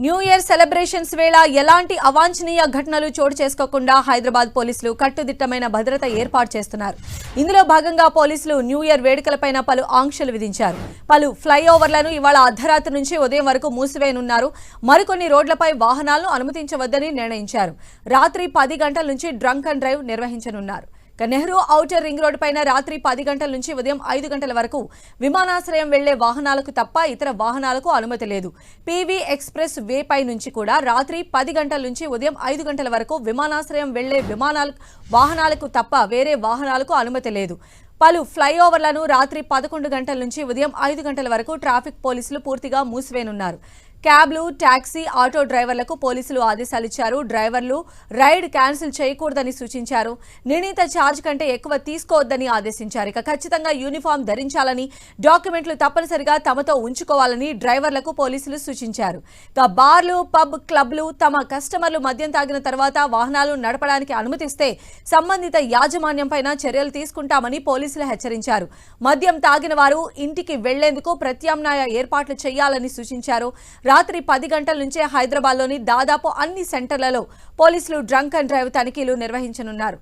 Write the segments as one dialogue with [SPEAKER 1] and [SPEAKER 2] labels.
[SPEAKER 1] New year celebrations వేళ ఎలాంటి అవాంఛనీయ ఘటనలు చోటు చేసుకోకుండా హైదరాబాద్ పోలీసులు కట్టుదిట్టమైన భద్రత ఏర్పాటు చేస్తున్నారు. ఇందులో భాగంగా పోలీసులు న్యూ ఇయర్ వేడుకలపైన పలు ఆంక్షలు విధించారు. పలు ఫ్లైఓవర్లను ఇవాళ అర్ధరాత్రి నుంచి ఉదయం వరకు మూసివేయనున్నారు. మరికొన్ని రోడ్లపై వాహనాలను అనుమతించవద్దని నిర్ణయించారు. రాత్రి 10 గంటల నుంచి డ్రంక్ అండ్ డ్రైవ్ నిర్వహించనున్నారు. నెహ్రూ ఔటర్ రింగ్ రోడ్ పైన రాత్రి 10 గంటల నుంచి ఉదయం 5 గంటల వరకు విమానాశ్రయం వెళ్లే వాహనాలకు తప్ప ఇతర వాహనాలకు అనుమతి లేదు. పీవీ ఎక్స్ప్రెస్ వే పై నుంచి కూడా రాత్రి 10 గంటల నుంచి ఉదయం 5 గంటల వరకు విమానాశ్రయం వెళ్లే వాహనాలకు తప్ప వేరే వాహనాలకు అనుమతి లేదు. పలు ఫ్లైఓవర్లను రాత్రి 11 గంటల నుంచి ఉదయం 5 గంటల వరకు ట్రాఫిక్ పోలీసులు పూర్తిగా మూసివేయనున్నారు. క్యాబ్లు, టాక్సీ, ఆటో డ్రైవర్లకు పోలీసులు ఆదేశాలు ఇచ్చారు. డ్రైవర్లు రైడ్ క్యాన్సిల్ చేయకూడదని సూచించారు. నిర్ణీత ఛార్జ్ కంటే ఎక్కువ తీసుకోవద్దని ఆదేశించారు. ఇక ఖచ్చితంగా యూనిఫామ్ ధరించాలని, డాక్యుమెంట్లు తప్పనిసరిగా తమతో ఉంచుకోవాలని డ్రైవర్లకు పోలీసులు సూచించారు. ఇక బార్లు, పబ్, క్లబ్లు తమ కస్టమర్లు మద్యం తాగిన తర్వాత వాహనాలు నడపడానికి అనుమతిస్తే సంబంధిత యాజమాన్యంపైన చర్యలు తీసుకుంటామని పోలీసులు హెచ్చరించారు. మద్యం తాగిన వారు ఇంటికి వెళ్లేందుకు ప్రత్యామ్నాయ ఏర్పాట్లు చేయాలని సూచించారు. రాత్రి 10 గంటల నుంచే హైదరాబాద్లోని దాదాపు అన్ని సెంటర్లలో పోలీసులు డ్రంక్ అండ్ డ్రైవ్ తనిఖీలు నిర్వహించనున్నారు.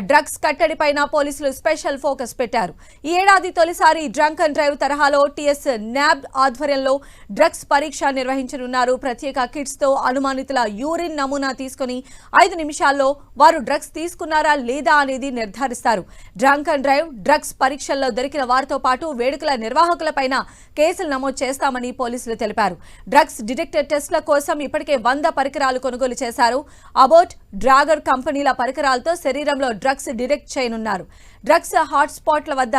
[SPEAKER 1] డ్రగ్స్ కట్టడిపైన పోలీసులు స్పెషల్ ఫోకస్ పెట్టారు. ఈ ఏడాది తొలిసారి డ్రంక్ అండ్ డ్రైవ్ తరహాలో టీఎస్ న్యాబ్ ఆధ్వర్యంలో డ్రగ్స్ పరీక్ష నిర్వహించనున్నారు. ప్రత్యేక కిట్స్ తో అనుమానితుల యూరిన్ నమూనా తీసుకుని 5 నిమిషాల్లో వారు డ్రగ్స్ తీసుకున్నారా లేదా అనేది నిర్ధారిస్తారు. డ్రంక్ అండ్ డ్రైవ్, డ్రగ్స్ పరీక్షల్లో దొరికిన వారితో పాటు వేడుకల నిర్వాహకులపైన కేసులు నమోదు చేస్తామని పోలీసులు తెలిపారు. డ్రగ్స్ డిటెక్టర్ టెస్టుల కోసం ఇప్పటికే 100 పరికరాలు కొనుగోలు చేశారు. అబోట్, డ్రాగర్ కంపెనీల పరికరాలతో శరీరంలో డ్రగ్స్ డిటెక్ట్ చేయనున్నారు. డ్రగ్స్ హాట్స్పాట్ల వద్ద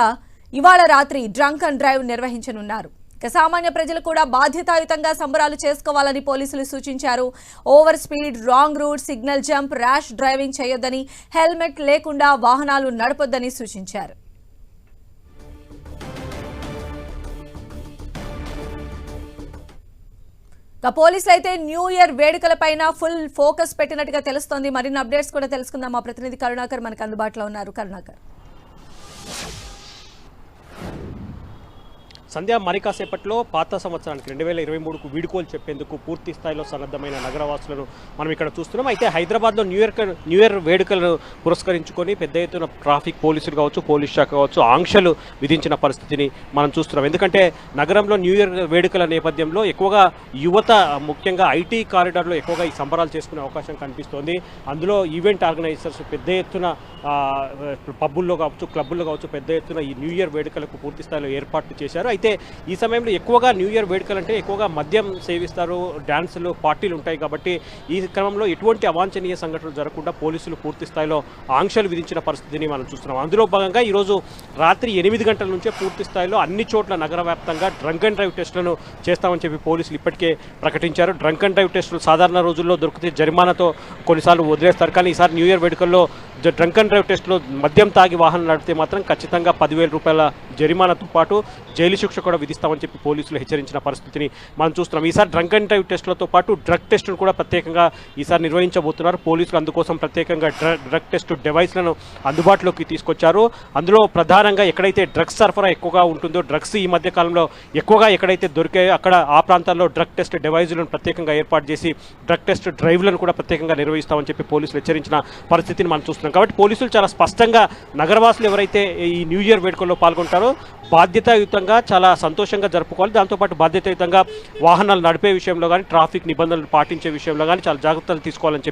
[SPEAKER 1] ఇవాళ రాత్రి డ్రంక్ అండ్ డ్రైవ్ నిర్వహించనున్నారు. సామాన్య ప్రజలు కూడా బాధ్యతాయుతంగా సంబరాలు చేసుకోవాలని పోలీసులు సూచించారు. Over speed, wrong route, signal jump, rash driving చేయొద్దని, హెల్మెట్ లేకుండా వాహనాలు నడపొద్దని సూచించారు. పోలీసులు అయితే న్యూ ఇయర్ వేడుకలపైన ఫుల్ ఫోకస్ పెట్టినట్టుగా తెలుస్తోంది. మరిన్ని అప్డేట్స్ కూడా తెలుసుకుందాం. మా ప్రతినిధి కరుణాకర్ మనకు అందుబాటులో ఉన్నారు. కరుణాకర్,
[SPEAKER 2] సంధ్య, మరి కాసేపట్లో పాత సంవత్సరానికి 2023కు వీడుకోలు చెప్పేందుకు పూర్తి స్థాయిలో సన్నద్ధమైన నగరవాసులను మనం ఇక్కడ చూస్తున్నాం. అయితే హైదరాబాద్లో న్యూ ఇయర్ వేడుకలను పురస్కరించుకొని పెద్ద ఎత్తున ట్రాఫిక్ పోలీసులు కావచ్చు, పోలీస్ శాఖ కావచ్చు ఆంక్షలు విధించిన పరిస్థితిని మనం చూస్తున్నాం. ఎందుకంటే నగరంలో న్యూ ఇయర్ వేడుకల నేపథ్యంలో ఎక్కువగా యువత, ముఖ్యంగా ఐటీ కారిడార్లో ఎక్కువగా ఈ సంబరాలు చేసుకునే అవకాశం కనిపిస్తోంది. అందులో ఈవెంట్ ఆర్గనైజర్స్ పెద్ద ఎత్తున పబ్బుల్లో కావచ్చు, క్లబ్బుల్లో కావచ్చు పెద్ద ఎత్తున ఈ న్యూ ఇయర్ వేడుకలకు పూర్తి స్థాయిలో ఏర్పాట్లు చేశారు. అయితే ఈ సమయంలో ఎక్కువగా న్యూ ఇయర్ వేడుకలు అంటే ఎక్కువగా మద్యం సేవిస్తారు, డ్యాన్సులు, పార్టీలు ఉంటాయి. కాబట్టి ఈ క్రమంలో ఎటువంటి అవాంఛనీయ సంఘటనలు జరగకుండా పోలీసులు పూర్తి స్థాయిలో ఆంక్షలు విధించిన పరిస్థితిని మనం చూస్తున్నాం. అందులో భాగంగా ఈరోజు రాత్రి 8 గంటల నుంచే పూర్తి స్థాయిలో అన్ని చోట్ల నగర వ్యాప్తంగా డ్రంక్ అండ్ డ్రైవ్ టెస్టులను చేస్తామని చెప్పి పోలీసులు ఇప్పటికే ప్రకటించారు. డ్రంక్ అండ్ డ్రైవ్ టెస్టులు సాధారణ రోజుల్లో దొరికితే జరిమానాతో కొన్నిసార్లు వదిలేస్తారు. కానీ ఈసారి న్యూ ఇయర్ వేడుకల్లో డ్రంక్ అండ్ డ్రైవ్ టెస్టులో మద్యం తాగి వాహనం నడిపితే మాత్రం ఖచ్చితంగా 10,000 రూపాయల జరిమానాతో పాటు జైలు శిక్ష కూడా విధిస్తామని చెప్పి పోలీసులు హెచ్చరించిన పరిస్థితిని మనం చూస్తున్నాం. ఈసారి డ్రంక్ అండ్ డ్రైవ్ టెస్టులతో పాటు డ్రగ్ టెస్టును కూడా ప్రత్యేకంగా ఈసారి నిర్వహించబోతున్నారు. పోలీసులు అందుకోసం ప్రత్యేకంగా డ్రగ్ టెస్ట్ డివైస్లను అందుబాటులోకి తీసుకొచ్చారు. అందులో ప్రధానంగా ఎక్కడైతే డ్రగ్స్ సరఫరా ఎక్కువగా ఉంటుందో, డ్రగ్స్ ఈ మధ్య కాలంలో ఎక్కువగా ఎక్కడైతే దొరికాయో అక్కడ ఆ ప్రాంతాల్లో డ్రగ్ టెస్ట్ డివైజులను ప్రత్యేకంగా ఏర్పాటు చేసి డ్రగ్ టెస్ట్ డ్రైవ్లను కూడా ప్రత్యేకంగా నిర్వహిస్తామని చెప్పి పోలీసులు హెచ్చరించిన పరిస్థితిని మనం చూస్తున్నాం. కాబట్టి పోలీసులు చాలా స్పష్టంగా నగరవాసులు ఎవరైతే ఈ న్యూ ఇయర్ వేడుకల్లో పాల్గొంటారో బాధ్యతాయుతంగా చాలా సంతోషంగా జరుపుకోవాలి. దాంతోపాటు బాధ్యతాయుతంగా వాహనాలు నడిపే విషయంలో కానీ, ట్రాఫిక్ నిబంధనలు పాటించే విషయంలో కానీ చాలా జాగ్రత్తలు తీసుకోవాలని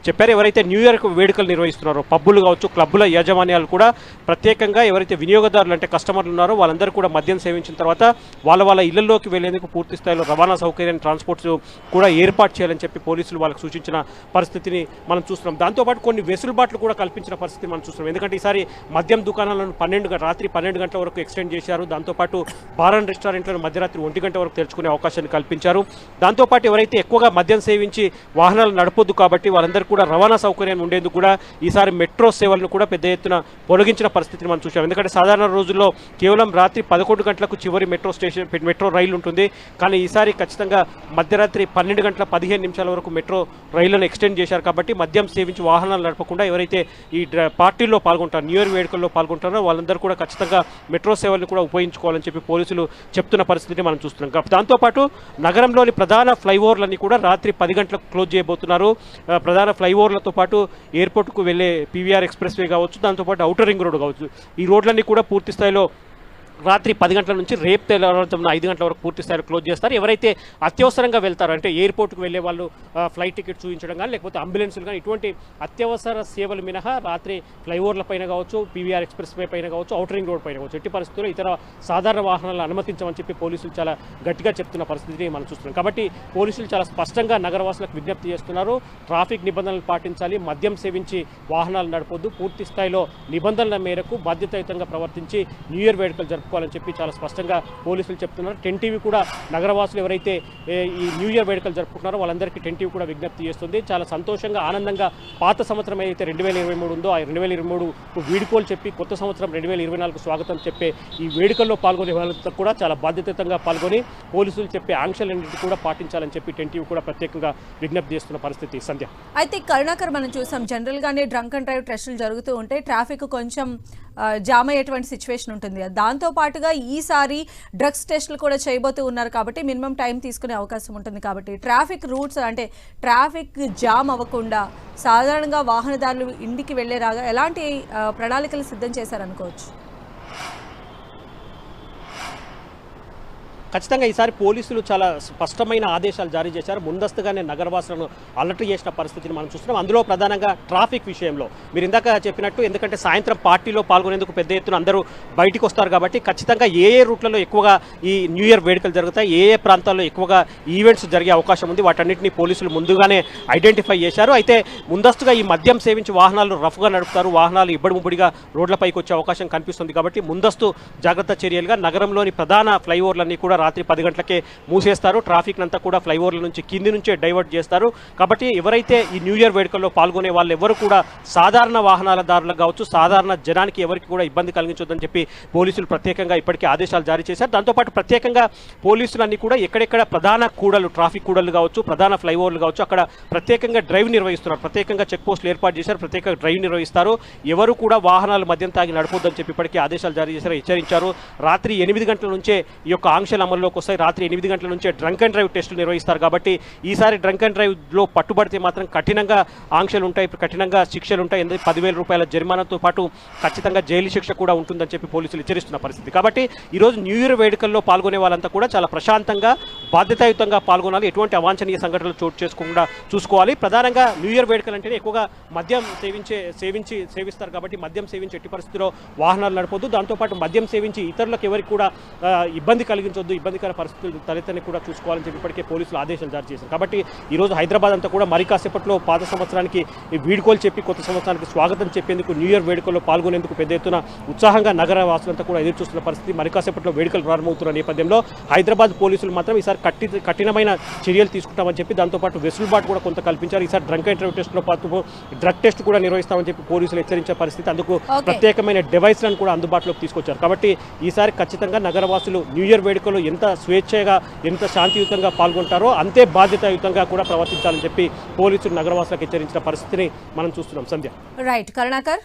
[SPEAKER 2] చెప్పారు. ఎవరైతే న్యూ ఇయర్ వేడుకలు నిర్వహిస్తున్నారో పబ్బులు కావచ్చు, క్లబ్బుల యాజమాన్యాలు కూడా ప్రత్యేకంగా ఎవరైతే వినియోగదారులు అంటే కస్టమర్లు ఉన్నారో వాళ్ళందరూ కూడా మద్యం సేవించిన తర్వాత వాళ్ళ ఇళ్లలోకి వెళ్లేందుకు పూర్తి స్థాయిలో రవాణా సౌకర్యాన్ని, ట్రాన్స్పోర్ట్స్ కూడా ఏర్పాటు చేయాలని చెప్పి పోలీసులు వాళ్ళకు సూచించిన పరిస్థితిని మనం చూస్తున్నాం. దాంతోపాటు కొన్ని వెసులుబాట్లు కూడా కల్పించిన పరిస్థితి మనం చూస్తున్నాం. ఎందుకంటే ఈసారి మద్యం దుకాణాలను రాత్రి 12 గంటల వరకు ఎక్స్టెండ్ చేశారు. దాంతోపాటు బార్ అండ్ రెస్టారెంట్లను మధ్యరాత్రి 1 గంట వరకు తెరుచుకునే అవకాశాన్ని కల్పించారు. దాంతోపాటు ఎవరైతే ఎక్కువగా మద్యం సేవించి వాహనాలు నడపొద్దు కాబట్టి వాళ్ళందరూ కూడా రవాణా సౌకర్యాన్ని ఉండేందుకు కూడా ఈసారి మెట్రో సేవలను కూడా పెద్ద ఎత్తున పొడిగించిన పరిస్థితిని మనం చూసాం. ఎందుకంటే సాధారణ రోజుల్లో కేవలం రాత్రి 11 గంటలకు చివరి మెట్రో రైలు ఉంటుంది. కానీ ఈసారి ఖచ్చితంగా మధ్యరాత్రి 12 గంటల 15 నిమిషాల వరకు మెట్రో రైళ్లను ఎక్స్టెండ్ చేశారు. కాబట్టి మద్యం సేవించి వాహనాలు నడపకుండా ఎవరైతే ఈ పార్టీల్లో పాల్గొంటారో, న్యూ ఇయర్ వేడుకల్లో పాల్గొంటారో వాళ్ళందరూ కూడా ఖచ్చితంగా మెట్రో సేవలను కూడా ఉపయోగించుకోవాలని చెప్పి పోలీసులు పోలీసులు చెప్తున్న పరిస్థితిని మనం చూస్తున్నాం. దాంతోపాటు నగరంలోని ప్రధాన ఫ్లైఓవర్లన్నీ కూడా రాత్రి 10 గంటలకు క్లోజ్ చేయబోతున్నారు. ప్రధాన ఫ్లైఓవర్లతో పాటు ఎయిర్పోర్ట్కు వెళ్ళే పీవీఆర్ ఎక్స్ప్రెస్ వే కావచ్చు, దాంతోపాటు ఔటర్ రింగ్ రోడ్ కావచ్చు, ఈ రోడ్లన్నీ కూడా పూర్తి స్థాయిలో రాత్రి 10 గంటల నుంచి రేపు తెల్లవారుజామున 5 గంటల వరకు పూర్తి స్థాయిలో క్లోజ్ చేస్తారు. ఎవరైతే అత్యవసరంగా వెళ్తారో అంటే ఎయిర్పోర్ట్కి వెళ్ళే వాళ్ళు ఫ్లైట్ టికెట్ చూపించడం కానీ లేకపోతే అంబులెన్సులు కానీ ఇటువంటి అత్యవసర సేవలు మినహా రాత్రి ఫ్లైఓవర్ల పైన కావచ్చు, పీవీఆర్ ఎక్స్ప్రెస్ వే పైన కావచ్చు, ఔటర్ రింగ్ రోడ్ పైన కావచ్చు, ఎట్టి పరిస్థితుల్లో ఇతర సాధారణ వాహనాలను అనుమతించమని చెప్పి పోలీసులు చాలా గట్టిగా చెప్తున్న పరిస్థితిని మనం చూస్తున్నాం. కాబట్టి పోలీసులు చాలా స్పష్టంగా నగరవాసులకు విజ్ఞప్తి చేస్తున్నారు. ట్రాఫిక్ నిబంధనలు పాటించాలి, మద్యం సేవించి వాహనాలు నడపొద్దు, పూర్తి స్థాయిలో నిబంధనల మేరకు బాధ్యతాయుతంగా ప్రవర్తించి న్యూ ఇయర్ వేడుకలు జరుపుకోవాలని చెప్పి చాలా స్పష్టంగా పోలీసులు చెప్తున్నారు. 10 టీవీ కూడా నగరవాసులు ఎవరైతే ఈ న్యూ ఇయర్ వేడుకలు జరుపుకుంటున్నారో వాళ్ళందరికీ 10 టీవీ కూడా విజ్ఞప్తి చేస్తుంది. చాలా సంతోషంగా ఆనందంగా పాత సంవత్సరం ఏదైతే 2023 ఉందో ఆ 2023 వీడుకోలు చెప్పి కొత్త సంవత్సరం 2024 స్వాగతం చెప్పే ఈ వేడుకల్లో పాల్గొనే వాళ్ళతో కూడా చాలా బాధ్యతగా పాల్గొని పోలీసులు చెప్పే ఆంక్షలన్నింటినీ కూడా పాటించాలని చెప్పి 10 టీవీ కూడా ప్రత్యేకంగా విజ్ఞప్తి చేస్తున్న పరిస్థితి. సంధ్య,
[SPEAKER 1] అయితే కరుణాకర్ మనం చూసాం జనరల్గానే డ్రంక్ అండ్ డ్రైవ్ టెస్టులు జరుగుతూ ఉంటే ట్రాఫిక్ కొంచెం జామ్ అయ్యేటువంటి సిచ్యువేషన్ ఉంటుంది. దాంతో పాటుగా ఈసారి డ్రగ్స్ టెస్టులు కూడా చేయబోతూ ఉన్నారు కాబట్టి మినిమం టైం తీసుకునే అవకాశం ఉంటుంది. కాబట్టి ట్రాఫిక్ రూట్స్ అంటే ట్రాఫిక్ జామ్ అవ్వకుండా సాధారణంగా వాహనదారులు ఇంటికి వెళ్ళేలాగా ఎలాంటి ప్రణాళికలు సిద్ధం చేశారనుకోవచ్చు?
[SPEAKER 2] ఖచ్చితంగా ఈసారి పోలీసులు చాలా స్పష్టమైన ఆదేశాలు జారీ చేశారు. ముందస్తుగానే నగరవాసులను అలర్ట్ చేసిన పరిస్థితిని మనం చూస్తున్నాం. అందులో ప్రధానంగా ట్రాఫిక్ విషయంలో మీరు ఇందాక చెప్పినట్టు, ఎందుకంటే సాయంత్రం పార్టీలో పాల్గొనేందుకు పెద్ద ఎత్తున అందరూ బయటికి వస్తారు కాబట్టి ఖచ్చితంగా ఏ రూట్లలో ఎక్కువగా ఈ న్యూ ఇయర్ వేడుకలు జరుగుతాయి, ఏ ప్రాంతాల్లో ఎక్కువగా ఈవెంట్స్ జరిగే అవకాశం ఉంది, వాటన్నిటిని పోలీసులు ముందుగానే ఐడెంటిఫై చేశారు. అయితే ముందస్తుగా ఈ మద్యం సేవించి వాహనాలు రఫ్గా నడుపుతారు, వాహనాలు ఇబ్బడి ముబ్బడిగా రోడ్లపైకి వచ్చే అవకాశం కనిపిస్తుంది. కాబట్టి ముందస్తు జాగ్రత్త చర్యలుగా నగరంలోని ప్రధాన ఫ్లైఓవర్లన్నీ కూడా రాత్రి 10 గంటలకే మూసేస్తారు. ట్రాఫిక్ అంతా కూడా ఫ్లైఓవర్ల నుంచి కింది నుంచే డైవర్ట్ చేస్తారు. కాబట్టి ఎవరైతే ఈ న్యూ ఇయర్ వేడుకల్లో పాల్గొనే వాళ్ళు ఎవరు కూడా సాధారణ వాహనాలదారులకు కావచ్చు, సాధారణ జనానికి ఎవరికి కూడా ఇబ్బంది కలిగించొద్దని చెప్పి పోలీసులు ప్రత్యేకంగా ఇప్పటికే ఆదేశాలు జారీ చేశారు. దాంతోపాటు ప్రత్యేకంగా పోలీసులన్నీ కూడా ఎక్కడెక్కడ ప్రధాన కూడలు, ట్రాఫిక్ కూడలు కావచ్చు, ప్రధాన ఫ్లైఓవర్లు కావచ్చు, అక్కడ ప్రత్యేకంగా డ్రైవ్ నిర్వహిస్తున్నారు. ప్రత్యేకంగా చెక్ పోస్టులు ఏర్పాటు చేశారు, ప్రత్యేకంగా డ్రైవ్ నిర్వహిస్తారు. ఎవరు కూడా వాహనాలు మద్యం తాగి నడపొద్దని చెప్పి ఇప్పటికే ఆదేశాలు జారీ చేశారు, హెచ్చరించారు. రాత్రి 8 గంటల నుంచే ఈ యొక్క ఆంక్షల అమల్లోకి వస్తాయి. రాత్రి 8 గంటల నుంచే డ్రంక్ అండ్ డ్రైవ్ టెస్టులు నిర్వహిస్తారు. కాబట్టి ఈసారి డ్రంక్ అండ్ డ్రైవ్లో పట్టుబడితే మాత్రం కఠినంగా ఆంక్షలు ఉంటాయి, కఠినంగా శిక్షలు ఉంటాయి. 10,000 రూపాయల జరిమానాతో పాటు ఖచ్చితంగా జైలు శిక్ష కూడా ఉంటుందని చెప్పి పోలీసులు హెచ్చరిస్తున్న పరిస్థితి. కాబట్టి ఈరోజు న్యూ ఇయర్ వేడుకల్లో పాల్గొనే వాళ్ళంతా కూడా చాలా ప్రశాంతంగా బాధ్యతాయుతంగా పాల్గొనాలి, ఎటువంటి అవాంఛనీయ సంఘటనలు చోటు చేసుకోకుండా చూసుకోవాలి. ప్రధానంగా న్యూ ఇయర్ వేడుకలు అంటేనే ఎక్కువగా మద్యం సేవిస్తారు కాబట్టి మద్యం సేవించి ఎట్టి పరిస్థితిలో వాహనాలు నడపొద్దు. దాంతోపాటు మద్యం సేవించి ఇతరులకు ఎవరికి కూడా ఇబ్బంది కలిగించొద్దు, ఇబ్బందికర పరిస్థితులు తలెత్తని కూడా చూసుకోవాలని చెప్పి ఇప్పటికే పోలీసులు ఆదేశాలు జారీ చేశారు. కాబట్టి ఈరోజు హైదరాబాద్ అంతా కూడా మరి కాసేపట్లో పాత సంవత్సరానికి వీడుకోలు చెప్పి కొత్త సంవత్సరానికి స్వాగతం చెప్పేందుకు న్యూ ఇయర్ వేడుకల్లో పాల్గొనేందుకు పెద్ద ఎత్తున ఉత్సాహంగా నగర వాసులంతా కూడా ఎదురు చూస్తున్న పరిస్థితి. మరి కాసేపట్లో వేడుకలు ప్రారంభమవుతున్న నేపథ్యంలో హైదరాబాద్ పోలీసులు మాత్రం ఈసారి కఠినమైన చర్యలు తీసుకుంటామని చెప్పి దాంతోపాటు వెసులుబాటు కూడా కొంత కల్పించారు. ఈసారి డ్రంక్ అండ్ డ్రైవ్ టెస్ట్లో పాటు డ్రగ్ టెస్ట్ కూడా నిర్వహిస్తామని చెప్పి పోలీసులు హెచ్చరించే పరిస్థితి. అందుకు ప్రత్యేకమైన డివైస్లను కూడా అందుబాటులోకి తీసుకొచ్చారు. కాబట్టి ఈసారి ఖచ్చితంగా నగరవాసులు న్యూ ఇయర్ వేడుకలు ఎంత స్వేచ్ఛగా, ఎంత శాంతియుతంగా పాల్గొంటారో అంతే బాధ్యతాయుతంగా కూడా ప్రవర్తించాలని చెప్పి పోలీసులు నగరవాసులకు హెచ్చరించిన పరిస్థితిని మనం చూస్తున్నాం. సంధ్య,
[SPEAKER 1] రైట్ కరుణాకర్.